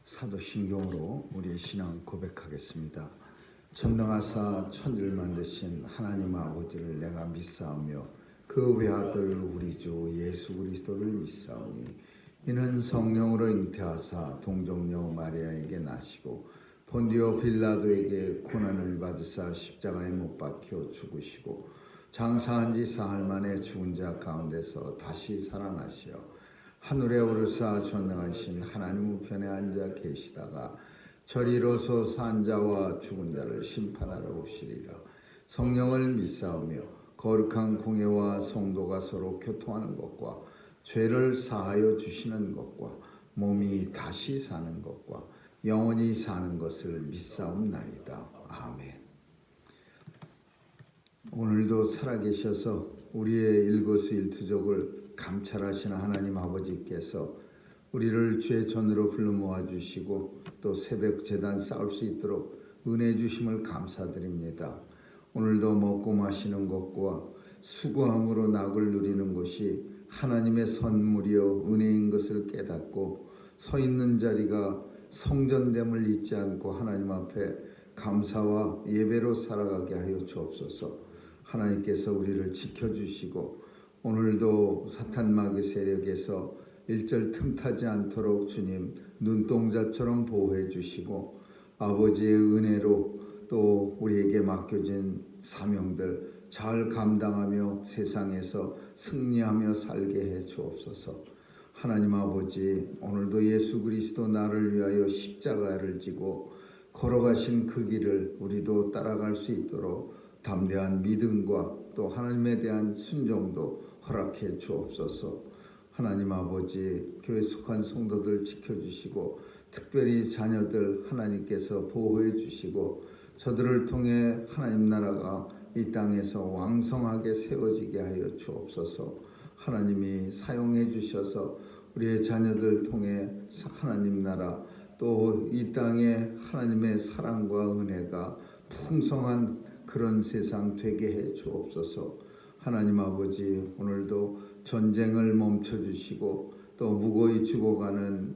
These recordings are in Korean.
사도신경으로 우리의 신앙 고백하겠습니다. 전능하사 천지를 만드신 하나님 아버지를 내가 믿사오며 그 외아들 우리 주 예수 그리스도를 믿사오니 이는 성령으로 잉태하사 동정녀 마리아에게 나시고 본디오 빌라도에게 고난을 받으사 십자가에 못 박혀 죽으시고 장사한 지 사흘 만에 죽은 자 가운데서 다시 살아나시어 하늘에 오르사 전능하신 하나님 우편에 앉아 계시다가 저리로서 산 자와 죽은 자를 심판하러 오시리라. 성령을 믿사오며 거룩한 공예와 성도가 서로 교통하는 것과 죄를 사하여 주시는 것과 몸이 다시 사는 것과 영원히 사는 것을 믿사옵나이다. 아멘. 오늘도 살아계셔서 우리의 일거수일투족을 감찰하시는 하나님 아버지께서 우리를 주의 전으로 불러 모아주시고 또 새벽 제단 쌓을 수 있도록 은혜 주심을 감사드립니다. 오늘도 먹고 마시는 것과 수고함으로 낙을 누리는 것이 하나님의 선물이요 은혜인 것을 깨닫고 서 있는 자리가 성전됨을 잊지 않고 하나님 앞에 감사와 예배로 살아가게 하여 주옵소서. 하나님께서 우리를 지켜주시고 오늘도 사탄 마귀 세력에서 일절 틈타지 않도록 주님 눈동자처럼 보호해 주시고 아버지의 은혜로 또 우리에게 맡겨진 사명들 잘 감당하며 세상에서 승리하며 살게 해 주옵소서. 하나님 아버지, 오늘도 예수 그리스도 나를 위하여 십자가를 지고 걸어가신 그 길을 우리도 따라갈 수 있도록 담대한 믿음과 또 하나님에 대한 순종도 허락해 주옵소서. 하나님 아버지, 교회 속한 성도들 지켜주시고 특별히 자녀들 하나님께서 보호해 주시고 저들을 통해 하나님 나라가 이 땅에서 왕성하게 세워지게 하여 주옵소서. 하나님이 사용해 주셔서 우리의 자녀들 통해 하나님 나라 또 이 땅에 하나님의 사랑과 은혜가 풍성한 그런 세상 되게 해 주옵소서. 하나님 아버지, 오늘도 전쟁을 멈춰주시고 또 무고히 죽어가는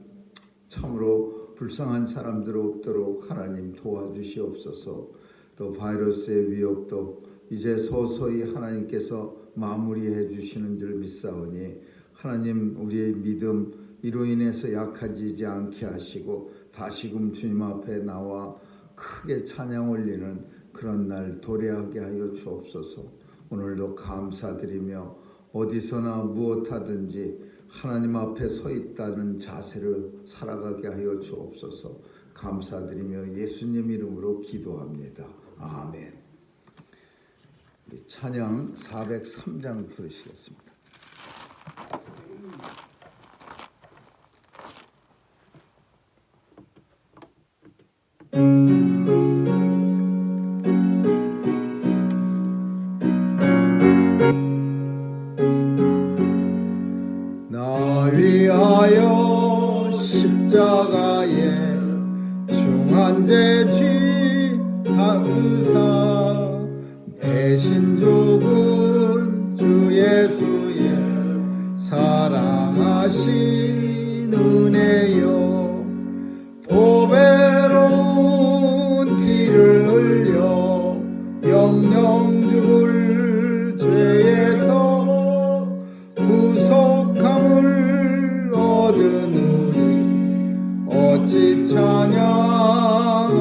참으로 불쌍한 사람들 없도록 하나님 도와주시옵소서. 또 바이러스의 위협도 이제 서서히 하나님께서 마무리해 주시는 줄 믿사오니 하나님 우리의 믿음 이로 인해서 약해지지 않게 하시고 다시금 주님 앞에 나와 크게 찬양 올리는 그런 날 도래하게 하여 주옵소서. 오늘도 감사드리며 어디서나 무엇하든지 하나님 앞에 서 있다는 자세를 살아가게 하여 주옵소서. 감사드리며 예수님 이름으로 기도합니다. 아멘. 우리 찬양 403장 부르시겠습니다. 나 위하여 십자가에 중한죄 지 다투사 대신 죽은 주 예수의 사랑하신 은혜여 보배로운 피를 흘려 영영 죽을 죄에서 구속함을 얻은 우리 어찌 찬양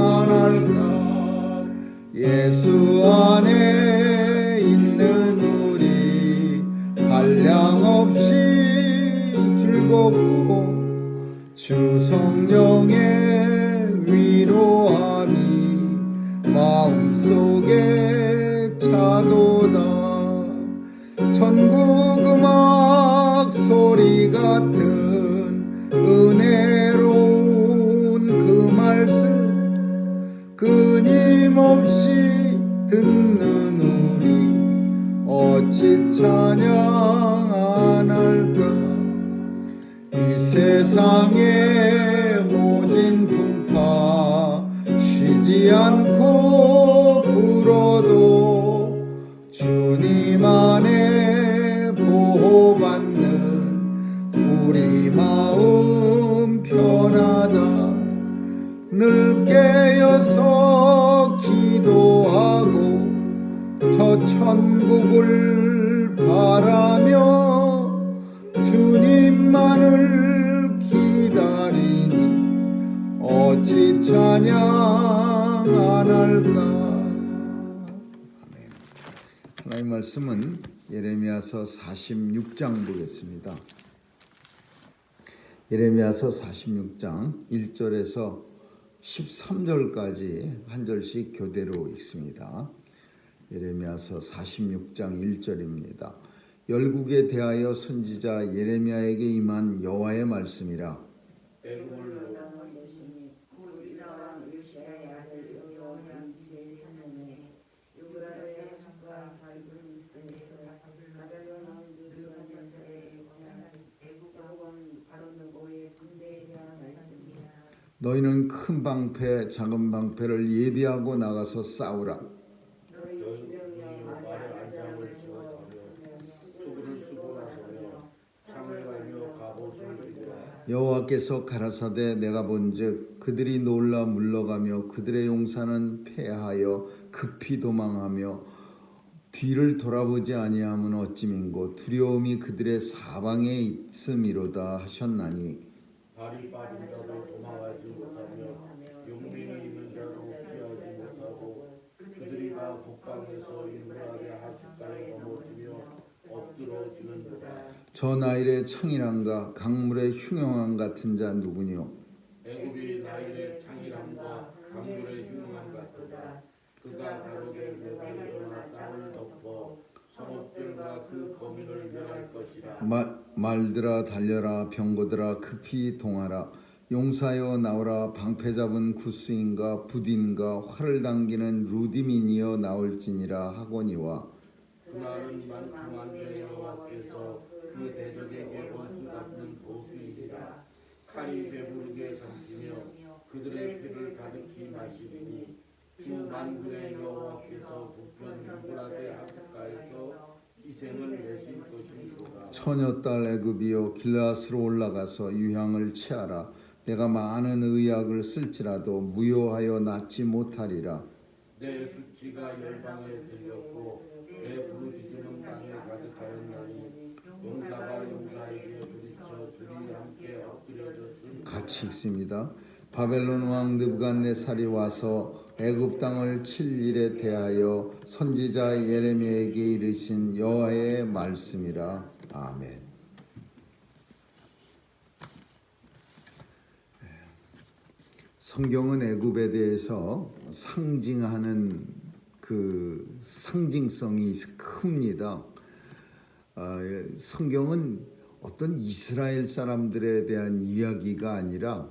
안 할까. 예수 안에 있는 우리 한량없이 즐겁고 주 성령의 위로함이 마음속에 차도다. 천국 음악 소리 같은 은혜로운 그 말씀 끊임없이 듣는 우리 어찌 찬양 안 할까. 이 세상의 모진 풍파 쉬지 않고 불어도 주님 안에 보호받는 우리 마음 편하다. 늘 깨어서 기도하고 저 천국을 바라며 주님만을 기다리니 어찌 찬양 안 할까. 아멘. 하나님 말씀은 예레미야서 46장 보겠습니다. 예레미야서 46장 1절에서 13절까지 한 절씩 교대로 읽습니다. 예레미야서 46장 1절입니다. 열국에 대하여 선지자 예레미야에게 임한 여호와의 말씀이라. 너희는 큰 방패 작은 방패를 예비하고 나가서 싸우라. 여호와께서 가라사대 내가 본즉 그들이 놀라 물러가며 그들의 용사는 패하여 급히 도망하며 뒤를 돌아보지 아니하면 어찌민고 두려움이 그들의 사방에 있음이로다 하셨나니. 발이 빠진 자도 도망하지 못하며 용맹이 있는 자도 피하지 못하고 그들이 다 북방에서 인물하게 하숫가에 넘어지며 엎드러지는도다. 저 나일의 창이람과 강물의 흉영함 같은 자 누구뇨? 애굽이 나일의 창이람과 강물의 흉함 같도다. 그가 가로되 내가 일어나 땅을 덮어 성읍들과 그 거민을 멸할 것이라. 말들아 달려라 병거들아 급히 동하라. 용사여 나오라. 방패 잡은 구스인과 붓인과 활을 당기는 루디민이여 나올지니라 하거니와. 그날은 만풍한데 여호와께서 그 대적에게 원수 갚는 보수이리라. 칼이 배부르게 삼키며 그들의 피를 가득히 마시리니 주 만군의 여호와께서 북편 유브라데 하숫가에서 희생을 내실 것이니라. 처녀딸 애굽이여 길라스로 올라가서 유향을 취하라. 내가 많은 의약을 쓸지라도 무효하여 낫지 못하리라. 내 수치가 열방에 들렸고 내 부르짖음은 땅에 가득하였나니 용사가 용사에게 부딪혀 둘이 함께 엎드려졌으니. 같이 읽습니다. 바벨론 왕 느부갓네살이 와서 애굽 땅을 칠 일에 대하여 선지자 예레미야에게 이르신 여호와의 말씀이라. 아멘. 성경은 애굽에 대해서 상징하는 그 상징성이 큽니다. 성경은 어떤 이스라엘 사람들에 대한 이야기가 아니라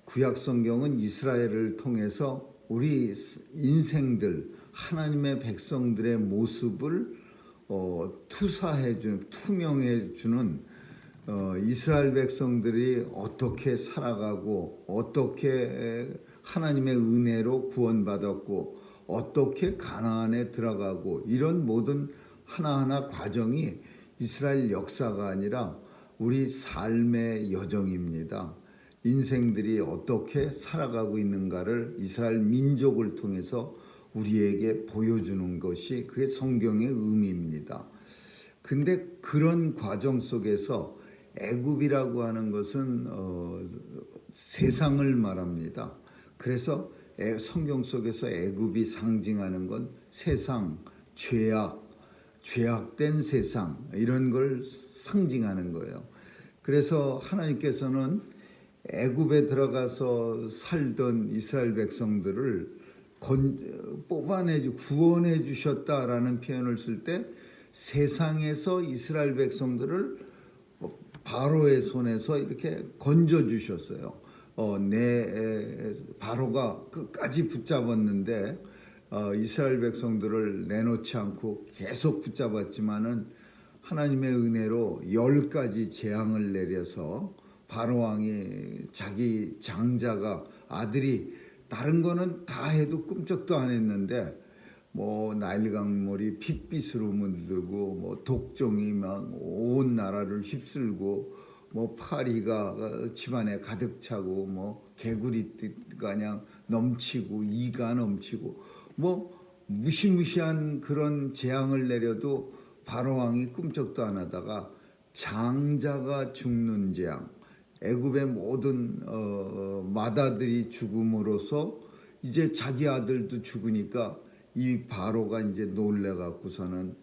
구약 성경은 이스라엘을 통해서 우리 인생들 하나님의 백성들의 모습을 투명해 주는 이스라엘 백성들이 어떻게 살아가고 어떻게 하나님의 은혜로 구원받았고 어떻게 가나안에 들어가고 이런 모든 하나하나 과정이 이스라엘 역사가 아니라 우리 삶의 여정입니다. 인생들이 어떻게 살아가고 있는가를 이스라엘 민족을 통해서 우리에게 보여주는 것이 그게 성경의 의미입니다. 근데 그런 과정 속에서 애굽이라고 하는 것은 세상을 말합니다. 그래서 성경 속에서 애굽이 상징하는 건 세상, 죄악된 세상 이런 걸 상징하는 거예요. 그래서 하나님께서는 애굽에 들어가서 살던 이스라엘 백성들을 구원해 주셨다라는 표현을 쓸 때 세상에서 이스라엘 백성들을 바로의 손에서 이렇게 건져 주셨어요. 바로가 끝까지 붙잡았는데 이스라엘 백성들을 내놓지 않고 계속 붙잡았지만은 하나님의 은혜로 10가지 재앙을 내려서 바로 왕이 자기 장자가 아들이 다른 거는 다 해도 끔찍도 안 했는데 뭐 나일 강물이 핏빛으로 물들고 뭐 독종이 막 온 나라를 휩쓸고 뭐 파리가 집안에 가득 차고 뭐 개구리가 그냥 넘치고 이가 넘치고 뭐 무시무시한 그런 재앙을 내려도 바로 왕이 꿈쩍도 안 하다가 장자가 죽는 재앙, 애굽의 모든 마다들이 죽음으로써 이제 자기 아들도 죽으니까 이 바로가 이제 놀래 갖고서는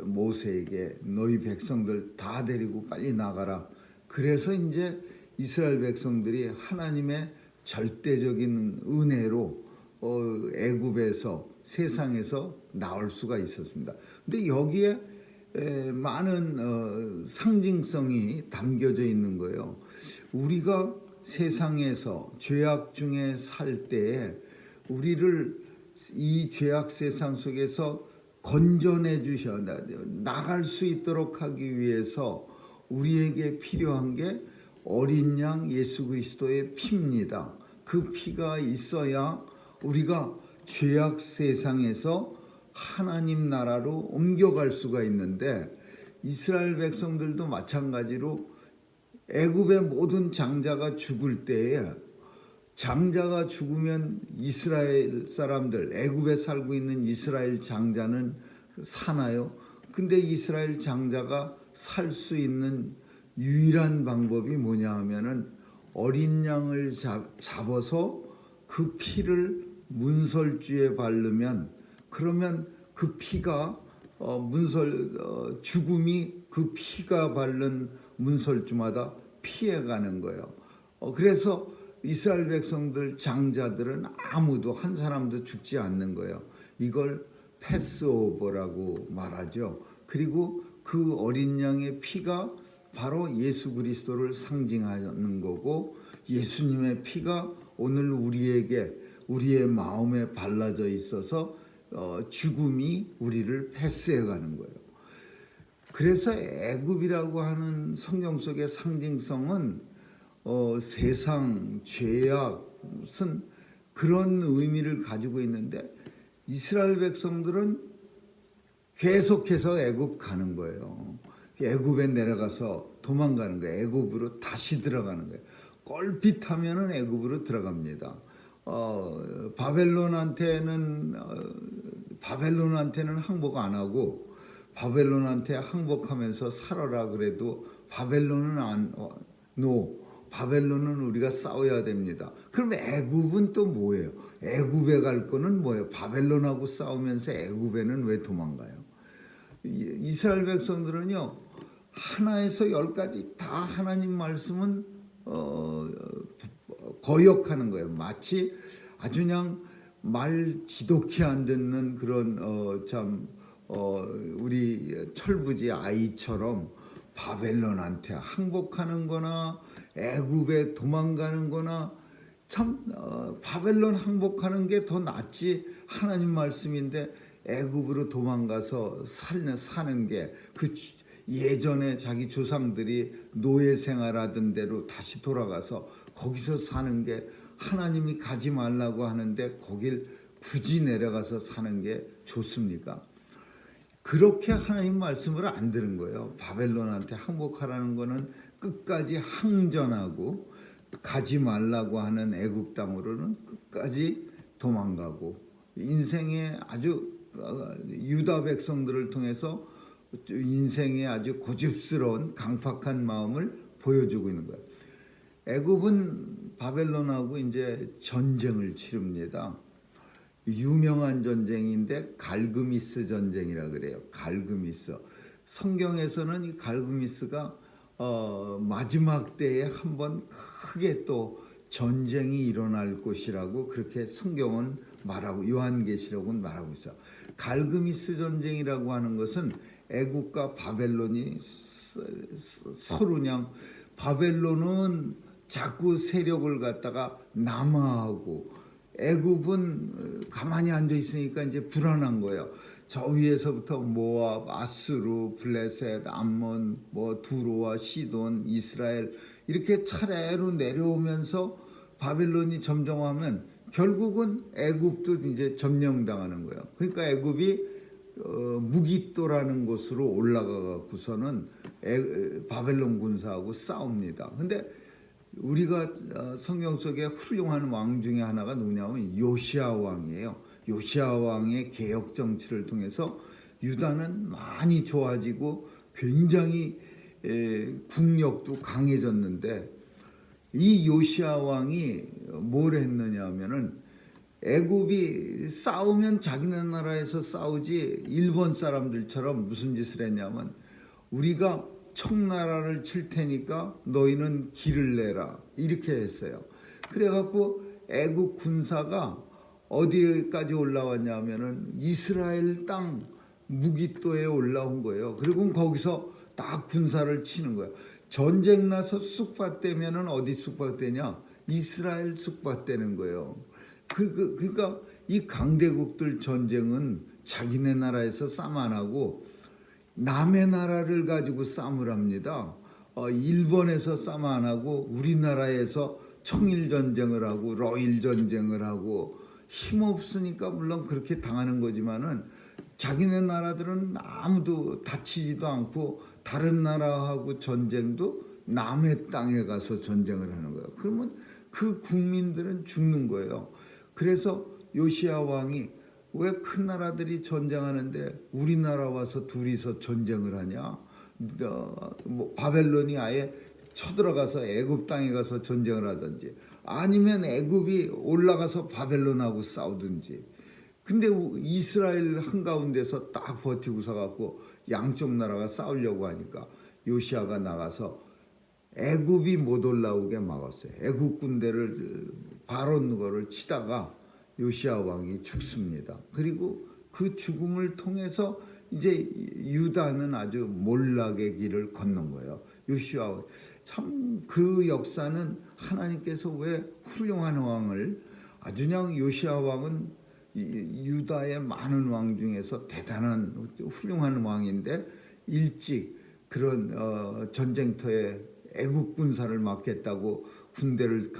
모세에게 너희 백성들 다 데리고 빨리 나가라. 그래서 이제 이스라엘 백성들이 하나님의 절대적인 은혜로 애굽에서 세상에서 나올 수가 있었습니다. 근데 여기에 많은 상징성이 담겨져 있는 거예요. 우리가 세상에서 죄악 중에 살 때에 우리를 이 죄악 세상 속에서 건져내 주셔 나갈 수 있도록 하기 위해서 우리에게 필요한 게 어린 양 예수 그리스도의 피입니다. 그 피가 있어야 우리가 죄악 세상에서 하나님 나라로 옮겨갈 수가 있는데 이스라엘 백성들도 마찬가지로 애굽의 모든 장자가 죽을 때에 장자가 죽으면 이스라엘 사람들 애굽에 살고 있는 이스라엘 장자는 사나요? 근데 이스라엘 장자가 살 수 있는 유일한 방법이 뭐냐 하면은 어린 양을 잡아서 그 피를 문설주에 바르면 그러면 그 피가 죽음이 그 피가 바른 문설주마다 피해가는 거예요. 그래서 이스라엘 백성들 장자들은 아무도 한 사람도 죽지 않는 거예요. 이걸 패스오버라고 말하죠. 그리고 그 어린 양의 피가 바로 예수 그리스도를 상징하는 거고 예수님의 피가 오늘 우리에게 우리의 마음에 발라져 있어서 죽음이 우리를 패스해가는 거예요. 그래서 애굽이라고 하는 성경 속의 상징성은 세상 죄악은 그런 의미를 가지고 있는데 이스라엘 백성들은 계속해서 애굽 가는 거예요. 애굽에 내려가서 도망가는 거예요. 애굽으로 다시 들어가는 거예요. 껄핏하면은 애굽으로 들어갑니다. 바벨론한테는 항복 안 하고 바벨론한테 항복하면서 살아라 그래도 바벨론은 바벨론은 우리가 싸워야 됩니다. 그럼 애굽은 또 뭐예요? 애굽에 갈 거는 뭐예요? 바벨론하고 싸우면서 애굽에는 왜 도망가요? 이스라엘 백성들은요 하나에서 10까지 다 하나님 말씀은 거역하는 거예요. 마치 아주 그냥 말 지독히 안 듣는 그런 우리 철부지 아이처럼 바벨론한테 항복하는 거나 애굽에 도망가는 거나 참 바벨론 항복하는 게 더 낫지 하나님 말씀인데 애굽으로 도망가서 사는 게 그 예전에 자기 조상들이 노예 생활하던 대로 다시 돌아가서 거기서 사는 게 하나님이 가지 말라고 하는데 거길 굳이 내려가서 사는 게 좋습니까? 그렇게 하나님 말씀을 안 들은 거예요. 바벨론한테 항복하라는 거는 끝까지 항전하고 가지 말라고 하는 애굽 땅으로는 끝까지 도망가고 인생의 아주 유다 백성들을 통해서 인생의 아주 고집스러운 강팍한 마음을 보여주고 있는 거예요. 애굽은 바벨론하고 이제 전쟁을 치릅니다. 유명한 전쟁인데 갈그미스 전쟁이라 그래요. 갈그미스. 성경에서는 이 갈그미스가 마지막 때에 한번 크게 또 전쟁이 일어날 것이라고 그렇게 성경은 말하고 요한계시록은 말하고 있어요. 갈그미스 전쟁이라고 하는 것은 애국과 바벨론이 서로 그냥 바벨론은 자꾸 세력을 갖다가 남하하고 애굽은 가만히 앉아 있으니까 이제 불안한 거예요. 저 위에서부터 모압, 아수르, 블레셋, 암몬, 두로와 시돈, 이스라엘 이렇게 차례로 내려오면서 바벨론이 점령하면 결국은 애굽도 이제 점령당하는 거예요. 그러니까 애굽이 무기또라는 곳으로 올라가고서는 바벨론 군사하고 싸웁니다. 근데 우리가 성경 속에 훌륭한 왕 중에 하나가 누구냐면 요시야 왕이에요. 요시야 왕의 개혁 정치를 통해서 유다는 많이 좋아지고 굉장히 국력도 강해졌는데, 이 요시야 왕이 뭘 했느냐 하면은 애굽이 싸우면 자기네 나라에서 싸우지, 일본 사람들처럼 무슨 짓을 했냐면 우리가 청나라를 칠 테니까 너희는 길을 내라 이렇게 했어요. 그래갖고 애굽 군사가 어디까지 올라왔냐면은 이스라엘 땅 무기또에 올라온 거예요. 그리고 거기서 딱 군사를 치는 거예요. 전쟁 나서 쑥밭되면은 어디 쑥밭되냐? 이스라엘 쑥밭되는 거예요. 그러니까 이 강대국들 전쟁은 자기네 나라에서 싸움 안 하고 남의 나라를 가지고 싸움을 합니다. 일본에서 싸움 안 하고 우리나라에서 청일 전쟁을 하고 러일 전쟁을 하고, 힘없으니까 물론 그렇게 당하는 거지만은 자기네 나라들은 아무도 다치지도 않고 다른 나라하고 전쟁도 남의 땅에 가서 전쟁을 하는 거예요. 그러면 그 국민들은 죽는 거예요. 그래서 요시야 왕이 왜 큰 나라들이 전쟁하는데 우리나라 와서 둘이서 전쟁을 하냐? 바벨론이 아예 쳐들어가서 애굽 땅에 가서 전쟁을 하든지, 아니면 애굽이 올라가서 바벨론하고 싸우든지. 근데 이스라엘 한가운데서 딱 버티고서 갖고 양쪽 나라가 싸우려고 하니까 요시야가 나가서 애굽이 못 올라오게 막았어요. 애굽 군대를 바론 거를 치다가 요시야 왕이 죽습니다. 그리고 그 죽음을 통해서 이제 유다는 아주 몰락의 길을 걷는 거예요. 요시야, 참 그 역사는 하나님께서 왜 훌륭한 왕을, 아주 그냥 요시야 왕은 유다의 많은 왕 중에서 대단한 훌륭한 왕인데, 일찍 그런 전쟁터에 애국 군사를 맡겠다고 군대를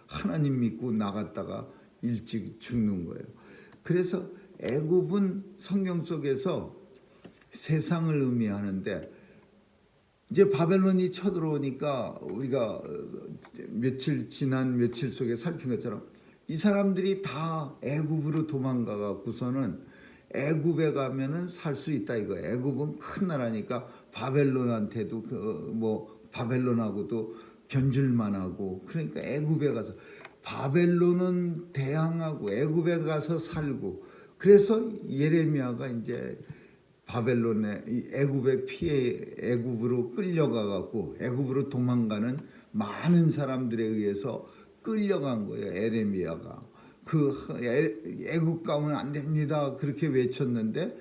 하나님 믿고 나갔다가 일찍 죽는 거예요. 그래서 애굽은 성경 속에서 세상을 의미하는데, 이제 바벨론이 쳐들어오니까 우리가 지난 며칠 속에 살핀 것처럼 이 사람들이 다 애굽으로 도망가 갖고서는 애굽에 가면은 살 수 있다 이거예요. 애굽은 큰 나라니까 바벨론한테도 바벨론하고도 견줄만하고, 그러니까 애굽에 가서 바벨론은 대항하고 애굽에 가서 살고, 그래서 예레미야가 이제 애굽에 피해 애굽으로 끌려가 갖고 애굽으로 도망가는 많은 사람들에 의해서 끌려간 거예요. 예레미야가 애굽 가면 안 됩니다 그렇게 외쳤는데,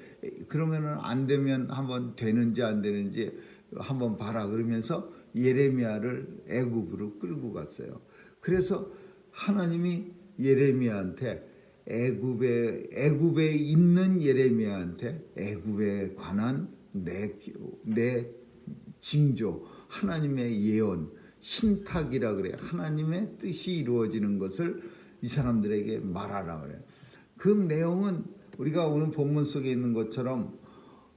그러면은 안 되면 한번 되는지 안 되는지 한번 봐라 그러면서 예레미야를 애굽으로 끌고 갔어요. 그래서 하나님이 예레미야한테 애굽에 있는 예레미야한테 애굽에 관한 내 징조, 하나님의 예언, 신탁이라 그래요. 하나님의 뜻이 이루어지는 것을 이 사람들에게 말하라 그래요. 그 내용은 우리가 오늘 본문 속에 있는 것처럼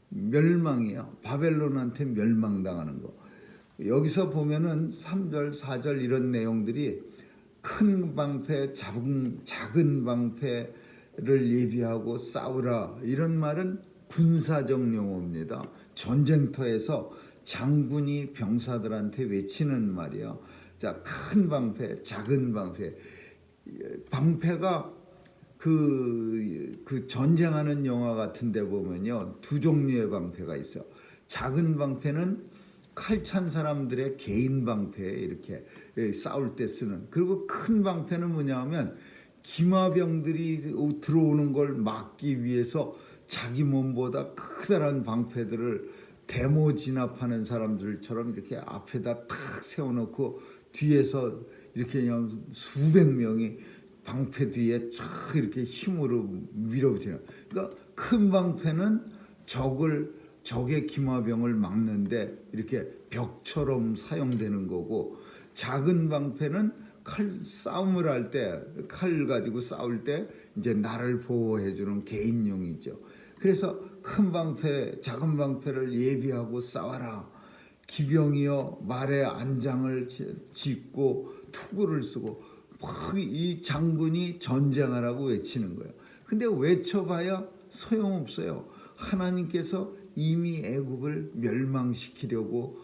멸망이에요. 바벨론한테 멸망당하는 거. 여기서 보면은 3절, 4절 이런 내용들이 큰 방패, 작은 방패를 예비하고 싸우라, 이런 말은 군사적 용어입니다. 전쟁터에서 장군이 병사들한테 외치는 말이야. 자, 큰 방패, 작은 방패. 방패가 그 전쟁하는 영화 같은 데 보면요, 두 종류의 방패가 있어요. 작은 방패는 칼 찬 사람들의 개인 방패, 이렇게 싸울 때 쓰는. 그리고 큰 방패는 뭐냐 하면 기마병들이 들어오는 걸 막기 위해서 자기 몸보다 커다란 방패들을 데모 진압하는 사람들처럼 이렇게 앞에다 탁 세워놓고 뒤에서 이렇게 그냥 수백 명이 방패 뒤에 쫙 이렇게 힘으로 밀어붙이는. 그러니까 큰 방패는 적의 기마병을 막는데 이렇게 벽처럼 사용되는 거고, 작은 방패는 싸움을 할 때, 칼 가지고 싸울 때 이제 나를 보호해주는 개인용이죠. 그래서 큰 방패, 작은 방패를 예비하고 싸워라. 기병이여 말에 안장을 짚고 투구를 쓰고 막 이 장군이 전쟁하라고 외치는 거예요. 근데 외쳐봐야 소용없어요. 하나님께서 이미 애굽을 멸망시키려고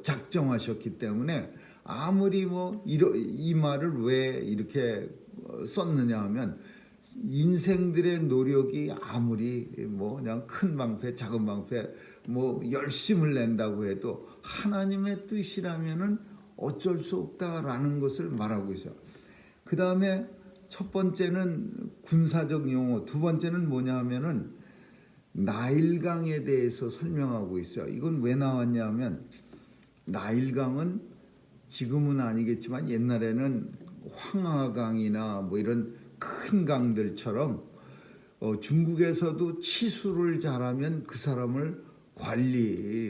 작정하셨기 때문에 아무리 이 말을 왜 이렇게 썼느냐 하면 인생들의 노력이 아무리 그냥 큰 방패, 작은 방패 열심을 낸다고 해도 하나님의 뜻이라면은 어쩔 수 없다라는 것을 말하고 있어요. 그 다음에 첫 번째는 군사적 용어, 두 번째는 뭐냐 하면은 나일강에 대해서 설명하고 있어요. 이건 왜 나왔냐면 나일강은 지금은 아니겠지만 옛날에는 황하강이나 이런 큰 강들처럼 중국에서도 치수를 잘하면 그 사람을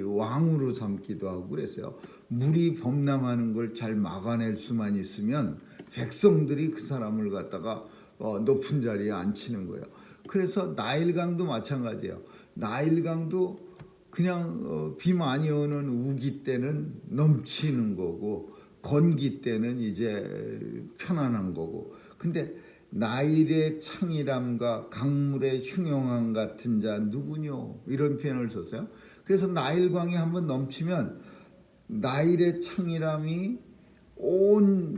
왕으로 삼기도 하고 그랬어요. 물이 범람하는 걸 잘 막아낼 수만 있으면 백성들이 그 사람을 갖다가 높은 자리에 앉히는 거예요. 그래서 나일강도 마찬가지예요. 나일강도 그냥 비 많이 오는 우기 때는 넘치는 거고 건기 때는 이제 편안한 거고. 근데 나일의 창이람과 강물의 흉용함 같은 자 누구뇨? 이런 표현을 썼어요. 그래서 나일강이 한번 넘치면 나일의 창이람이 온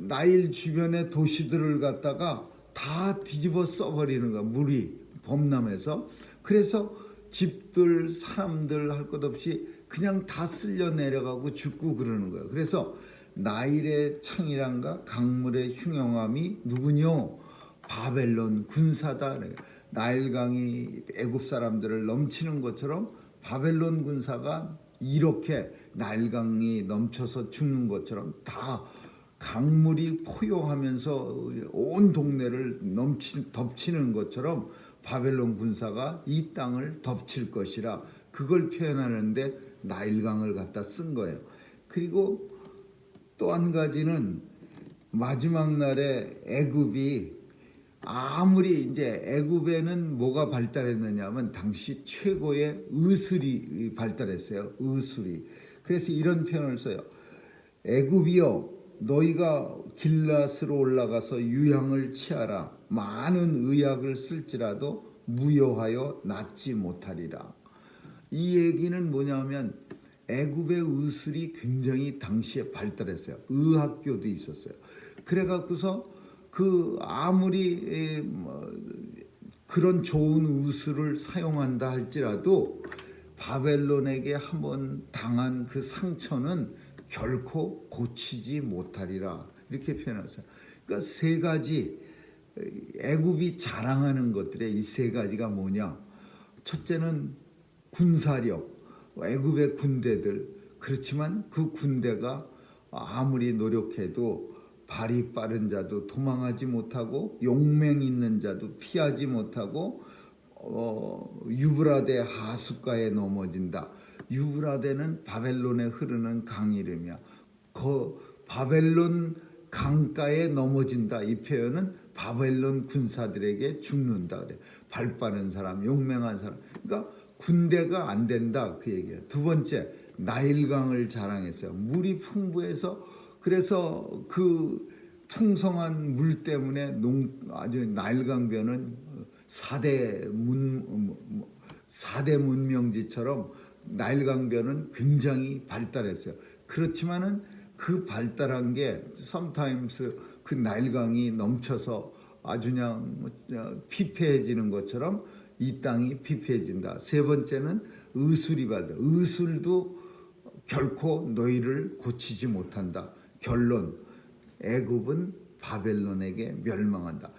나일 주변의 도시들을 갖다가 다 뒤집어 써버리는 거야. 물이 범람해서. 그래서 집들, 사람들 할 것 없이 그냥 다 쓸려 내려가고 죽고 그러는 거예요. 그래서 나일의 창이람과 강물의 흉용함이 누구뇨? 바벨론 군사다. 나일강이 애굽 사람들을 넘치는 것처럼 바벨론 군사가 이렇게 나일강이 넘쳐서 죽는 것처럼 다 강물이 포효하면서 온 동네를 덮치는 것처럼 바벨론 군사가 이 땅을 덮칠 것이라 그걸 표현하는데 나일강을 갖다 쓴 거예요. 그리고 또 한 가지는 마지막 날에 애굽이 아무리 이제 애굽에는 뭐가 발달했느냐면 당시 최고의 의술이 발달했어요. 의술이. 그래서 이런 표현을 써요. 애굽이여 너희가 길앗으로 올라가서 유향을 취하라. 많은 의약을 쓸지라도 무효하여 낫지 못하리라. 이 얘기는 뭐냐면 애굽의 의술이 굉장히 당시에 발달했어요. 의학교도 있었어요. 그래갖고서 아무리 그런 좋은 의술을 사용한다 할지라도 바벨론에게 한번 당한 그 상처는 결코 고치지 못하리라. 이렇게 표현했어요. 그러니까 세 가지 애굽이 자랑하는 것들의 이 세 가지가 뭐냐? 첫째는 군사력. 애굽의 군대들. 그렇지만 그 군대가 아무리 노력해도 발이 빠른 자도 도망하지 못하고 용맹 있는 자도 피하지 못하고 유브라데 하숫가에 넘어진다. 유브라데는 바벨론에 흐르는 강 이름이야. 그 바벨론 강가에 넘어진다. 이 표현은 바벨론 군사들에게 죽는다 그래. 발 빠른 사람, 용맹한 사람. 그러니까 군대가 안 된다 그 얘기야. 두 번째, 나일강을 자랑했어요. 물이 풍부해서 그래서 그 풍성한 물 때문에 아주 나일강변은 4대 문명지처럼 나일강변은 굉장히 발달했어요. 그렇지만은 그 발달한 게 sometimes 그 나일강이 넘쳐서 아주 그냥 피폐해지는 것처럼 이 땅이 피폐해진다. 세 번째는 의술이 발달. 의술도 결코 너희를 고치지 못한다. 결론, 애굽은 바벨론에게 멸망한다.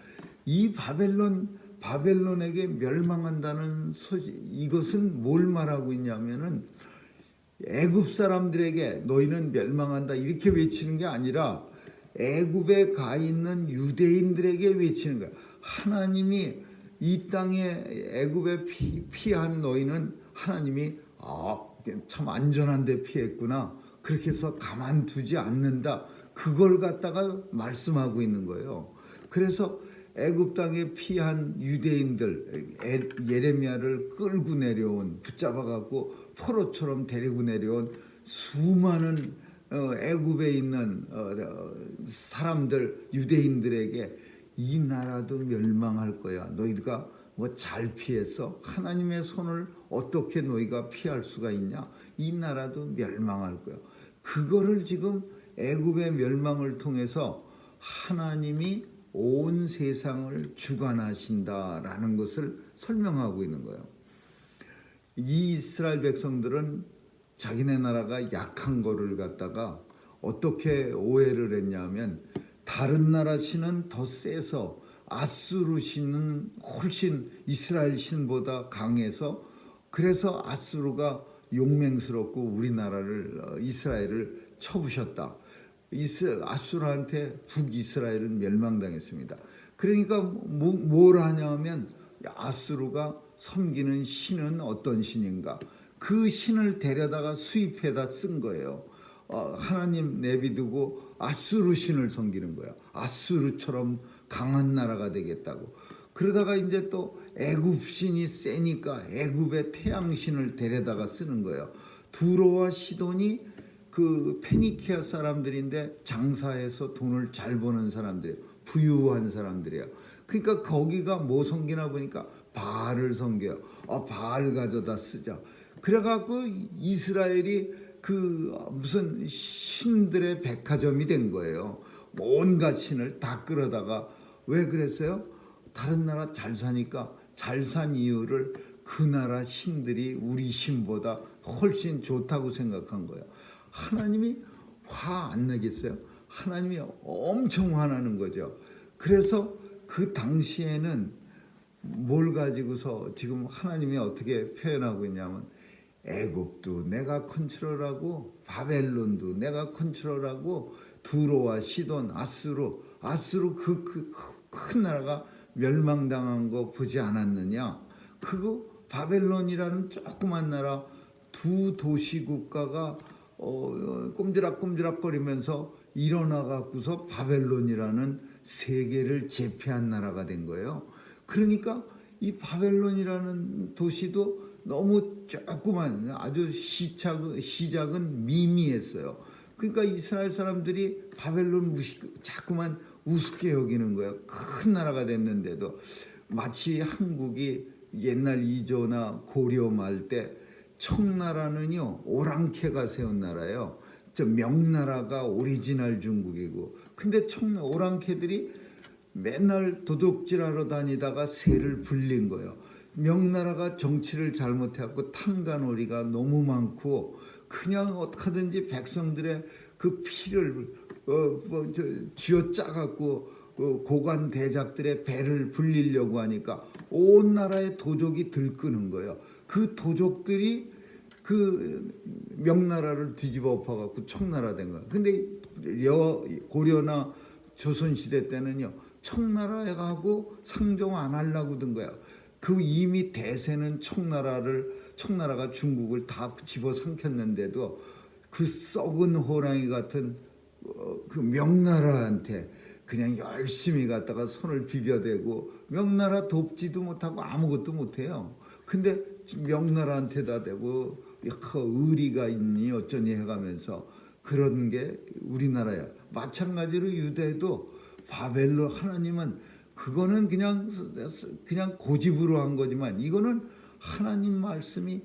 이 바벨론에게 멸망한다는 소식, 이것은 뭘 말하고 있냐면은 애굽 사람들에게 너희는 멸망한다 이렇게 외치는 게 아니라 애굽에 가 있는 유대인들에게 외치는 거야. 하나님이 이 땅에 애굽에 피한 너희는 하나님이 참 안전한 데 피했구나. 그렇게 해서 가만두지 않는다. 그걸 갖다가 말씀하고 있는 거예요. 그래서 애굽 땅에 피한 유대인들 예레미야를 끌고 내려온 붙잡아 갖고 포로처럼 데리고 내려온 수많은 애굽에 있는 사람들 유대인들에게 이 나라도 멸망할 거야. 너희가 뭐 잘 피해서 하나님의 손을 어떻게 너희가 피할 수가 있냐? 이 나라도 멸망할 거야. 그거를 지금 애굽의 멸망을 통해서 하나님이 온 세상을 주관하신다라는 것을 설명하고 있는 거예요. 이 이스라엘 백성들은 자기네 나라가 약한 거를 갖다가 어떻게 오해를 했냐면 다른 나라 신은 더 세서 아수르 신은 훨씬 이스라엘 신보다 강해서 그래서 아수르가 용맹스럽고 우리나라를 이스라엘을 쳐부셨다. 아수르한테 북이스라엘은 멸망당했습니다. 그러니까 뭘 하냐면 아수르가 섬기는 신은 어떤 신인가? 그 신을 데려다가 수입해다 쓴 거예요. 하나님 내비두고 아수르 신을 섬기는 거야. 아수르처럼 강한 나라가 되겠다고. 그러다가 이제 또 애굽 신이 세니까 애굽의 태양 신을 데려다가 쓰는 거예요. 두로와 시돈이 그 페니키아 사람들인데 장사해서 돈을 잘 버는 사람들이에요. 부유한 사람들이에요. 그러니까 거기가 뭐 섬기나 보니까 바알을 섬겨요. 바알 가져다 쓰자. 그래갖고 이스라엘이 그 무슨 신들의 백화점이 된 거예요. 온갖 신을 다 끌어다가 왜 그랬어요? 다른 나라 잘 사니까 잘 산 이유를 그 나라 신들이 우리 신보다 훨씬 좋다고 생각한 거예요. 하나님이 화 안 나겠어요? 하나님이 엄청 화나는 거죠. 그래서 그 당시에는 뭘 가지고서 지금 하나님이 어떻게 표현하고 있냐면 애굽도 내가 컨트롤하고 바벨론도 내가 컨트롤하고 두로와 시돈, 아수르 그 큰 나라가 멸망당한 거 보지 않았느냐? 그거 바벨론이라는 조그만 나라 두 도시 국가가 꼼지락꼼지락거리면서 일어나 갖고서 바벨론이라는 세계를 제패한 나라가 된 거예요. 그러니까 이 바벨론이라는 도시도 너무 조그만 아주 시작은 미미했어요. 그러니까 이스라엘 사람들이 바벨론 자꾸만 우습게 여기는 거예요. 큰 나라가 됐는데도 마치 한국이 옛날 이조나 고려 말 때 청나라는요 오랑캐가 세운 나라예요. 저 명나라가 오리지널 중국이고 근데 오랑캐들이 맨날 도둑질하러 다니다가 새를 불린 거예요. 명나라가 정치를 잘못해갖고 탐관오리가 너무 많고 그냥 어떻게든지 백성들의 그 피를 쥐어짜갖고 고관 대작들의 배를 불리려고 하니까 온 나라의 도적이 들끄는 거예요. 그 도적들이 그 명나라를 뒤집어 엎어갖고 청나라 된 거예요. 근데 고려나 조선시대 때는요 청나라하고 상종 안 하려고 든 거야. 그 이미 대세는 청나라가 중국을 다 집어삼켰는데도 그 썩은 호랑이 같은 그 명나라한테 그냥 열심히 갔다가 손을 비벼대고 명나라 돕지도 못하고 아무것도 못해요. 근데 명나라한테다 대고 의리가 있니 어쩌니 해가면서 그런 게 우리나라야. 마찬가지로 유대도 바벨론 하나님은 그거는 그냥 고집으로 한 거지만 이거는 하나님 말씀이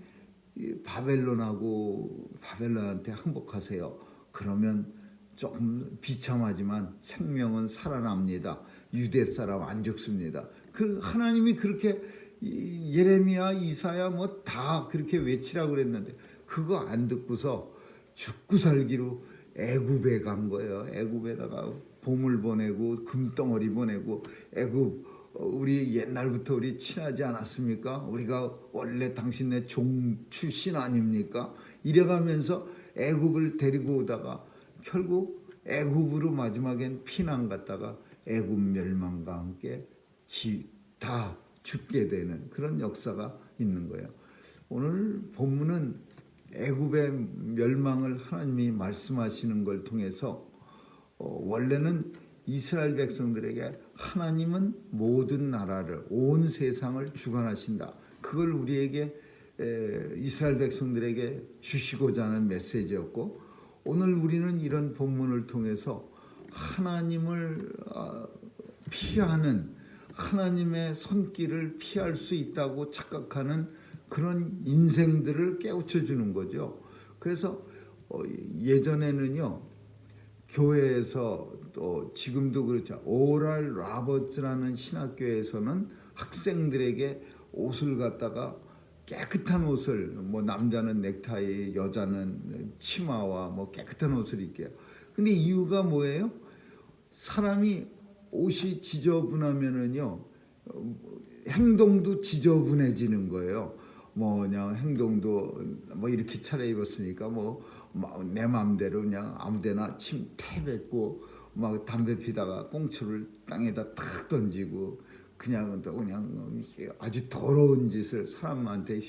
바벨론한테 항복하세요. 그러면 조금 비참하지만 생명은 살아납니다. 유대 사람 안 죽습니다. 그 하나님이 그렇게 예레미야, 이사야 뭐 다 그렇게 외치라고 그랬는데 그거 안 듣고서 죽고 살기로 애굽에 간 거예요. 애굽에다가 보물 보내고 금덩어리 보내고 애굽 우리 옛날부터 우리 친하지 않았습니까? 우리가 원래 당신네 종 출신 아닙니까? 이래가면서 애굽을 데리고 오다가 결국 애굽으로 마지막엔 피난 갔다가 애굽 멸망과 함께 다 죽게 되는 그런 역사가 있는 거예요. 오늘 본문은 애굽의 멸망을 하나님이 말씀하시는 걸 통해서 원래는 이스라엘 백성들에게 하나님은 모든 나라를 온 세상을 주관하신다. 그걸 우리에게 이스라엘 백성들에게 주시고자 하는 메시지였고 오늘 우리는 이런 본문을 통해서 하나님을 피하는 하나님의 손길을 피할 수 있다고 착각하는 그런 인생들을 깨우쳐 주는 거죠. 그래서 예전에는요 교회에서 또 지금도 그렇죠. 오랄 라버츠라는 신학교에서는 학생들에게 옷을 갖다가 깨끗한 옷을 뭐 남자는 넥타이, 여자는 치마와 뭐 깨끗한 옷을 입게요. 근데 이유가 뭐예요? 사람이 옷이 지저분하면은요 행동도 지저분해지는 거예요. 뭐 그냥 행동도 뭐 이렇게 차려입었으니까 뭐 내 마음대로 그냥 아무데나 침 태뱉고 막 담배 피다가 꽁초를 땅에다 탁 던지고 그냥 아주 더러운 짓을 사람한테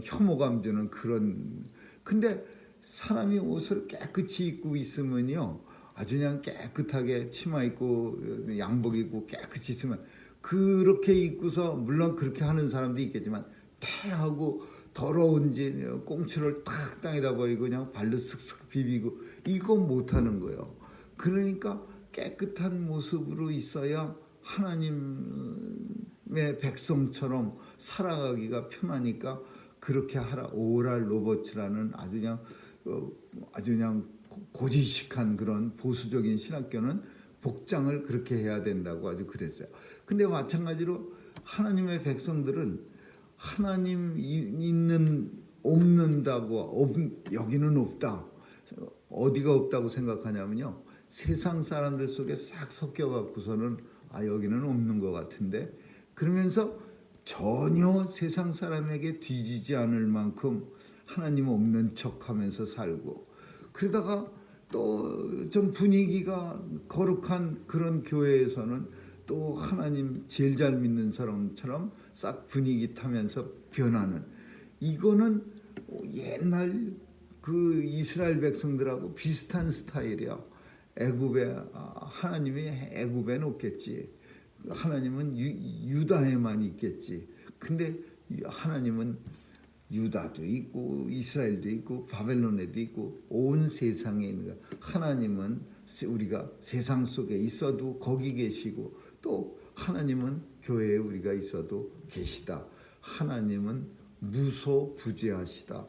혐오감 주는 그런. 근데 사람이 옷을 깨끗이 입고 있으면요 아주 그냥 깨끗하게 치마 입고 양복 입고 깨끗이 있으면 그렇게 입고서 물론 그렇게 하는 사람도 있겠지만 태하고 더러운지 꽁초를 탁 땅에다 버리고 그냥 발로 슥슥 비비고 이거 못하는 거예요. 그러니까 깨끗한 모습으로 있어야 하나님의 백성처럼 살아가기가 편하니까 그렇게 하라. 오랄 로버츠라는 아주 그냥 고지식한 그런 보수적인 신학교는 복장을 그렇게 해야 된다고 아주 그랬어요. 근데 마찬가지로 하나님의 백성들은 하나님 없는다고 여기는 없다. 어디가 없다고 생각하냐면요. 세상 사람들 속에 싹 섞여 갖고서는 여기는 없는 것 같은데 그러면서 전혀 세상 사람에게 뒤지지 않을 만큼 하나님 없는 척하면서 살고 그러다가 또 좀 분위기가 거룩한 그런 교회에서는 또 하나님 제일 잘 믿는 사람처럼 싹 분위기 타면서 변하는 이거는 옛날 그 이스라엘 백성들하고 비슷한 스타일이야. 하나님이 애굽에 놓겠지. 하나님은 유다에만 있겠지. 근데 하나님은 유다도 있고 이스라엘도 있고 바벨론에도 있고 온 세상에 있는 거야. 하나님은 우리가 세상 속에 있어도 거기 계시고 또 하나님은 교회에 우리가 있어도 계시다. 하나님은 무소부재하시다.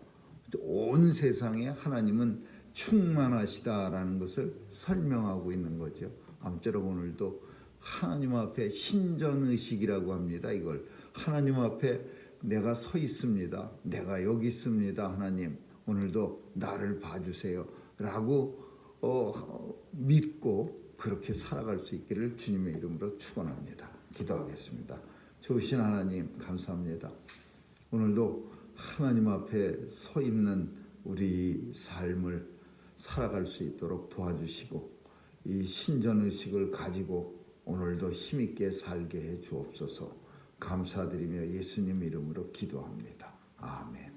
온 세상에 하나님은 충만하시다라는 것을 설명하고 있는 거죠. 아무쪼록 오늘도 하나님 앞에 신전의식이라고 합니다. 이걸 하나님 앞에 내가 서 있습니다. 내가 여기 있습니다. 하나님 오늘도 나를 봐주세요 라고 믿고 그렇게 살아갈 수 있기를 주님의 이름으로 축원합니다. 기도하겠습니다. 좋으신 하나님 감사합니다. 오늘도 하나님 앞에 서 있는 우리 삶을 살아갈 수 있도록 도와주시고 이 신전의식을 가지고 오늘도 힘있게 살게 해 주옵소서. 감사드리며 예수님 이름으로 기도합니다. 아멘.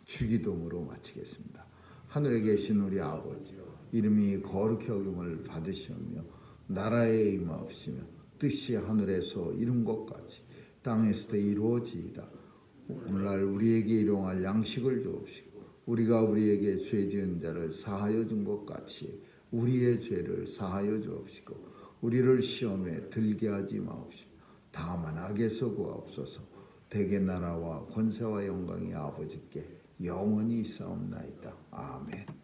주기도문으로 마치겠습니다. 하늘에 계신 우리 아버지 이름이 거룩히 여김을 받으시오며 나라에 임하옵시며 뜻이 하늘에서 이룬 것 같이 땅에서도 이루어지이다. 오늘날 우리에게 일용할 양식을 주옵시고 우리가 우리에게 죄 지은 자를 사하여 준 것 같이 우리의 죄를 사하여 주옵시고 우리를 시험에 들게 하지 마옵시고 다만 악에서 구하옵소서. 대개 나라와 권세와 영광이 아버지께 영원히 있사옵나이다. 아멘.